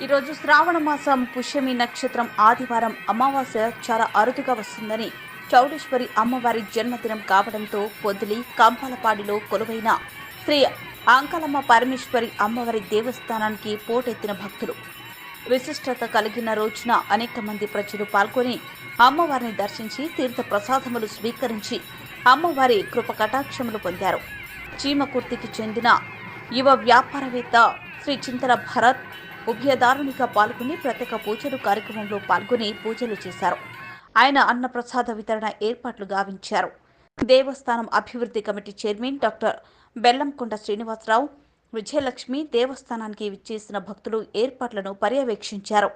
ఈరోజు శ్రావణ మాసం పుష్యమి నక్షత్రం ఆదివారం అమావాస్య చాలా అరుదుగా వస్తుందని చౌడేశ్వరి అమ్మవారి జన్మదినం కావడంతో పొదిలి కంపాలపాడిలో కొలువైన శ్రీ అంకాలమ్మ పరమేశ్వరి అమ్మవారి దేవస్థానానికి పోటెత్తిన భక్తులు. విశిష్టత కలిగిన రోజున అనేక మంది ప్రజలు పాల్గొని అమ్మవారిని దర్శించి తీర్థ ప్రసాదములు స్వీకరించి అమ్మవారి కృప కటాక్షములు పొందారు. చీమకుర్తికి చెందిన యువ వ్యాపారవేత్త శ్రీ చింతల భరత్ ఉభయదారునిగా పాల్గొని ప్రత్యేక పూజలు కార్యక్రమంలో పాల్గొని పూజలు చేశారు. ఆయన అన్నప్రసాద వితరణ ఏర్పాట్లు గావించారు. దేవస్థానం అభివృద్ధి committee chairman doctor Bellamkonda Srinivasarao, Vijayalakshmi దేవస్థానానికి విచ్చేసిన భక్తులు ఏర్పాట్లను పర్యవేక్షించారు.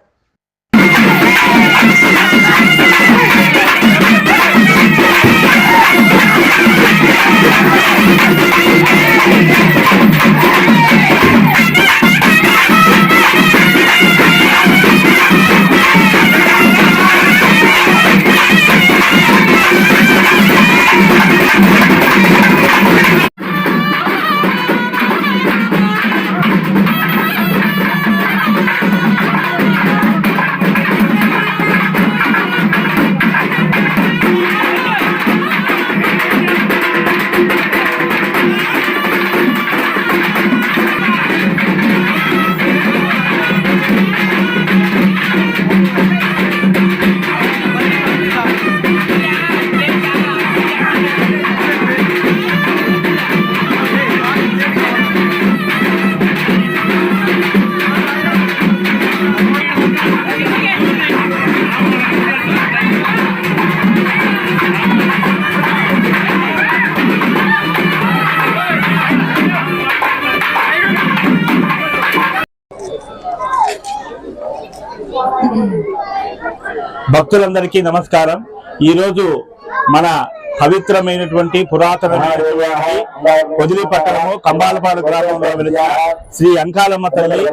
భక్తులందరికీ నమస్కారం. ఈరోజు మన పవిత్రమైనటువంటి పురాతనమైనటువంటి పొదిలి పట్టణము కంబాలపాడు గ్రామంలో వెలిసిన శ్రీ అంకాలమ్మ తల్లి,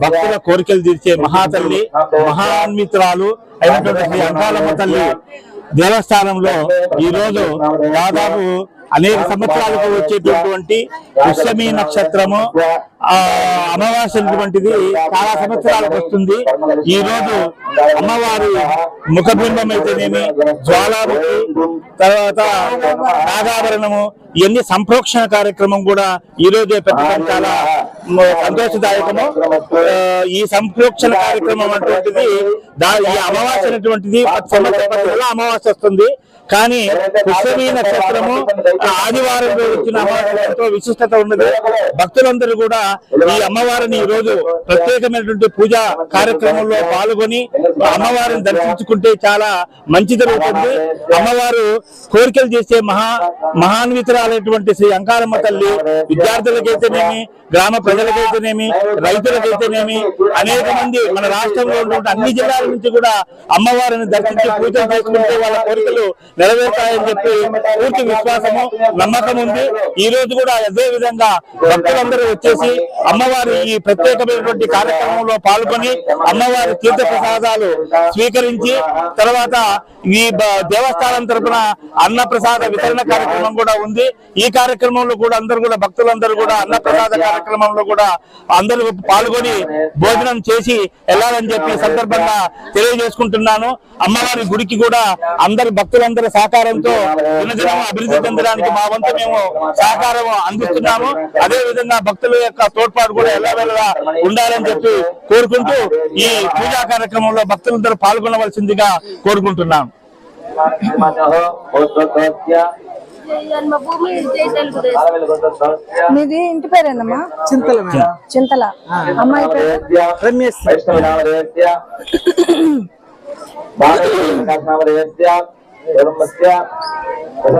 భక్తుల కోరికలు తీర్చే మహాతల్లి, మహాన్వితురాలు అయినటువంటి శ్రీ అంకాలమ్మ తల్లి దేవస్థానంలో ఈరోజు దాదాపు అనేక సంవత్సరాలకు వచ్చేటటువంటి పుష్యమి నక్షత్రము అమావాస్య అనేటువంటిది చాలా సంవత్సరాలకు వస్తుంది. ఈ రోజు అమ్మవారి ముఖబింబం అయితేనేమి, జ్వాలాముఖి, తర్వాత నాగాభరణము, ఇవన్నీ సంప్రోక్షణ కార్యక్రమం కూడా ఈ రోజే పెట్టడం చాలా సంతోషదాయకము. ఈ సంప్రోక్షణ కార్యక్రమం అటువంటిది ఈ అమావాస్య అనేటువంటిది అమావాస్య వస్తుంది. కానీ పుష్యమి నక్షత్రము ఆదివారంలో వచ్చిన అమావాస్య ఎంతో విశిష్టత ఉన్నది. భక్తులందరూ కూడా ఈ అమ్మవారిని ఈ రోజు ప్రత్యేకమైనటువంటి పూజా కార్యక్రమంలో పాల్గొని అమ్మవారిని దర్శించుకుంటే చాలా మంచి జరుగుతుంది. అమ్మవారు కోరికలు చేసే మహాన్వితురాలైనటువంటి శ్రీ అంకాలమ్మ తల్లి విద్యార్థులకైతేనేమి, గ్రామ ప్రజలకైతేనేమి, రైతులకైతేనేమి, అనేక మంది మన రాష్ట్రంలో ఉన్నటువంటి అన్ని జిల్లాల నుంచి కూడా అమ్మవారిని దర్శించి పూజలు చేసుకుంటే వాళ్ళ కోరికలు నెరవేరుతాయని చెప్పి పూర్తి విశ్వాసము, నమ్మకం ఉంది. ఈ రోజు కూడా అదే విధంగా భక్తులందరూ వచ్చేసి అమ్మవారి ఈ ప్రత్యేకమైనటువంటి కార్యక్రమంలో పాల్గొని అమ్మవారి తీర్థ ప్రసాదాలు స్వీకరించి తర్వాత ఈ దేవస్థానం తరఫున అన్న ప్రసాద వితరణ కార్యక్రమం కూడా ఉంది. ఈ కార్యక్రమంలో కూడా అందరూ కూడా భక్తులందరూ కూడా అన్న ప్రసాద కార్యక్రమంలో కూడా అందరూ పాల్గొని భోజనం చేసి వెళ్ళాలని చెప్పి సందర్భంగా తెలియజేసుకుంటున్నాను. అమ్మవారి గుడికి కూడా అందరు భక్తులందరూ సహకారంతో దినదినం అభివృద్ధి చెందడానికి మా వంతు మేము సహకారం అందిస్తున్నాము. అదే విధంగా భక్తుల యొక్క తోడ్పాటు కూడా ఎల్లవేళలా ఉండాలని చెప్పి కోరుకుంటూ ఈ పూజా కార్యక్రమంలో భక్తులందరూ పాల్గొనవలసిందిగా కోరుకుంటున్నాం. మీది ఇంటి పేరేనమ్మా? చింతల. చింతల. అమ్మాయి పేరు రమేష్.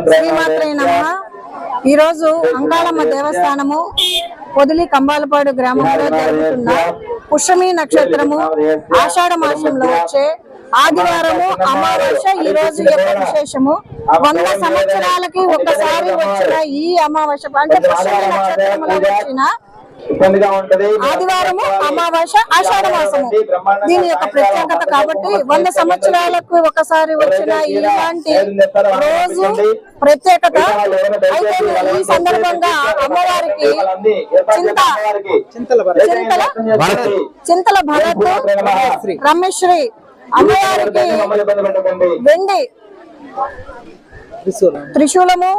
శ్రీమాత్రేనమ్మా. ఈరోజు అంకాలమ్మ దేవస్థానము పొదిలి కంబాలపాడు గ్రామంలో జరుగుతున్న పుష్యమి నక్షత్రము ఆషాఢ మాసంలో వచ్చే ఆదివారము అమావాస్య ఈ రోజు యొక్క విశేషము. 100 సంవత్సరాలకి ఒక్కసారి వచ్చిన ఈ అమావాస్య అంటే పుష్యమి నక్షత్రంలో వచ్చిన ఇబ్బందిగా ఉంటది. ఆదివారము అమావాస్య ఆషాఢ మాసము దీని యొక్క ప్రత్యేకత కాబట్టి 100 సంవత్సరాలకు ఒకసారి వచ్చిన ఇలాంటి రోజు ప్రత్యేకత. అయితే ఈ సందర్భంగా అమ్మవారికి చింతల భరత్ రమేశ్వరి అమ్మవారికి వెండి త్రిశూలము,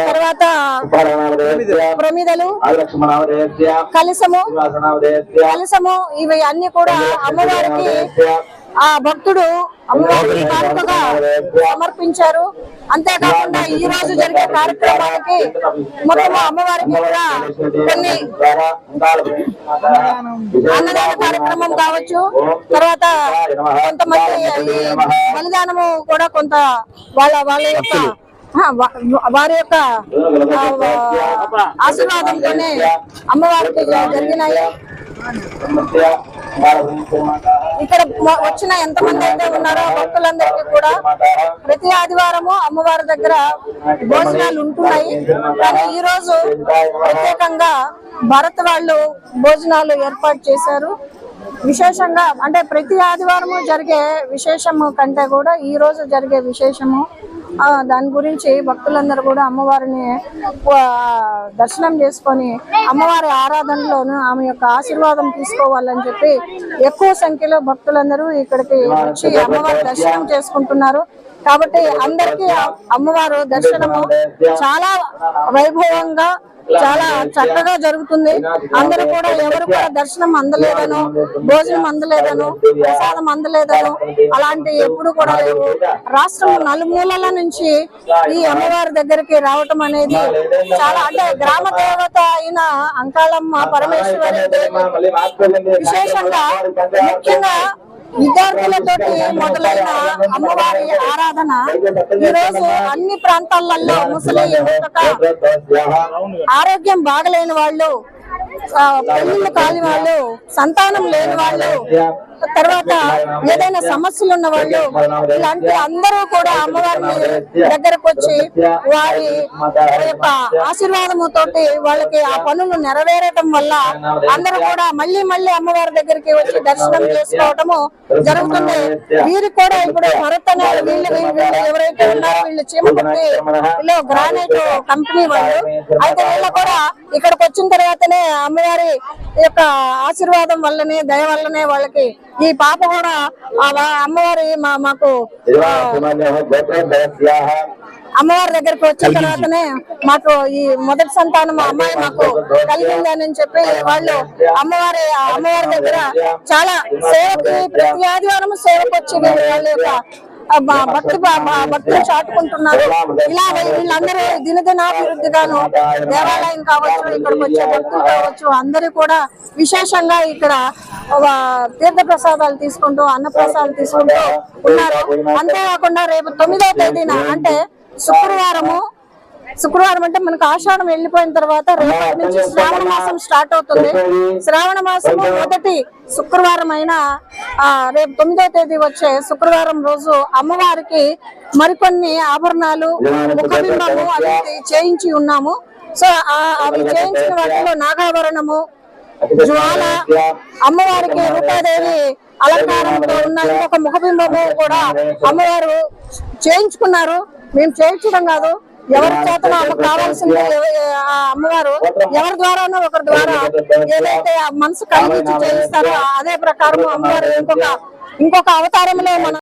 తర్వాత ప్రమిదలు, కలశము ఇవి అన్ని కూడా అమ్మవారికి ఆ భక్తుడు అమ్మవారికి కానుకగా సమర్పించారు. అంతేకాకుండా ఈ రోజు జరిగే కార్యక్రమానికి మొత్తం అమ్మవారికి కూడా కొన్ని అన్నదాన కార్యక్రమం కావచ్చు, తర్వాత కొంతమంది బలిదానము కూడా కొంత వాళ్ళ యొక్క వారి యొక్క ఆశీర్వాదంతోనే అమ్మవారికి జరిగినాయి. ఇక్కడ వచ్చిన ఎంతమంది అయితే ఉన్నారో భక్తులందరికీ కూడా ప్రతి ఆదివారము అమ్మవారి దగ్గర భోజనాలు ఉంటున్నాయి. కానీ ఈ రోజు ప్రత్యేకంగా భరత్ వాళ్ళు భోజనాలు ఏర్పాటు చేశారు. విశేషంగా అంటే ప్రతి ఆదివారము జరిగే విశేషము కంటే కూడా ఈ రోజు జరిగే విశేషము దాని గురించి భక్తులందరూ కూడా అమ్మవారిని దర్శనం చేసుకొని అమ్మవారి ఆరాధనలోను ఆమె యొక్క ఆశీర్వాదం తీసుకోవాలని చెప్పి ఎక్కువ సంఖ్యలో భక్తులందరూ ఇక్కడికి వచ్చి అమ్మవారి దర్శనం చేసుకుంటున్నారు. కాబట్టి అందరికీ అమ్మవారు దర్శనము చాలా వైభవంగా చాలా చక్కగా జరుగుతుంది. అందరూ కూడా ఎవరు కూడా దర్శనం అందలేదను, భోజనం అందలేదను, ప్రసాదం అందలేదను అలాంటి ఎప్పుడు కూడా లేవు. రాష్ట్రం నలుమూలల నుంచి ఈ అమ్మవారి దగ్గరికి రావటం అనేది చాలా అంటే గ్రామ దేవత అయిన అంకాళమ్మ పరమేశ్వరి విశేషంగా ముఖ్యంగా విద్యార్థులతోటి మొదలైన అమ్మవారి ఆరాధన ఈ రోజు అన్ని ప్రాంతాలలో ముసలి ఆరోగ్యం బాగలేని వాళ్ళు, పెళ్లిళ్ళు కాని వాళ్ళు, సంతానం లేని వాళ్ళు, తర్వాత ఏదైనా సమస్యలు ఉన్న వాళ్ళు ఇలాంటి అందరూ కూడా అమ్మవారిని దగ్గరకు వచ్చి వారి యొక్క ఆశీర్వాదము తోటి వాళ్ళకి ఆ పనులు నెరవేరటం వల్ల అందరూ కూడా మళ్ళీ మళ్ళీ అమ్మవారి దగ్గరికి వచ్చి దర్శనం చేసుకోవటము జరుగుతుంది. వీరు కూడా ఇప్పుడు భరత్ అనే వీళ్ళు ఎవరైతే ఉన్నారో వీళ్ళు చీమకుర్తి వీళ్ళు గ్రానైట్ కంపెనీ వాళ్ళు. అయితే వీళ్ళు కూడా ఇక్కడికి వచ్చిన తర్వాతనే అమ్మవారి యొక్క ఆశీర్వాదం వల్లనే దయ వల్లనే వాళ్ళకి ఈ పాప కూడా అమ్మవారి మాకు అమ్మవారి దగ్గరకు వచ్చిన తర్వాతనే మాకు ఈ మొదటి సంతానం అమ్మాయి మాకు కలిగిందని చెప్పి వాళ్ళు అమ్మవారి దగ్గర చాలా సేవకి ప్రతి ఆదివారం సేవకు వచ్చి వాళ్ళ యొక్క భక్తులు చాటుకుంటున్నారు. ఇలా వీళ్ళందరూ దినదినాభివృద్ధిగాను దేవాలయం కావచ్చు, ఇక్కడికి వచ్చే భక్తులు కావచ్చు అందరూ కూడా విశేషంగా ఇక్కడ తీర్థ ప్రసాదాలు తీసుకుంటూ అన్నప్రసాదాలు తీసుకుంటూ ఉన్నారు. అంతేకాకుండా రేపు 9వ తేదీన అంటే శుక్రవారం అంటే మనకు ఆషాఢం వెళ్ళిపోయిన తర్వాత రేపటి నుంచి శ్రావణ మాసం స్టార్ట్ అవుతుంది. శ్రావణ మాసము మొదటి శుక్రవారం అయిన రేపు 9వ తేదీ వచ్చే శుక్రవారం రోజు అమ్మవారికి మరికొన్ని ఆభరణాలు, ముఖబింబము అవి చేయించి ఉన్నాము. సో అవి చేయించిన వాటిలో నాగాభరణము, జ్వాల, అమ్మవారికి రూపాదేవి అలంకారంతో ఉన్న ఇంకొక ముఖబింబము కూడా అమ్మవారు చేయించుకున్నారు. మేము చేయించడం కాదు, ఎవరి చేత మాకు కావాల్సింది అమ్మవారు ఎవరి ద్వారానో ఒకరి ద్వారా ఏదైతే మనసు కలిగించి చేయిస్తారో అదే ప్రకారం అమ్మవారు ఇంకొక అవతారంలో మన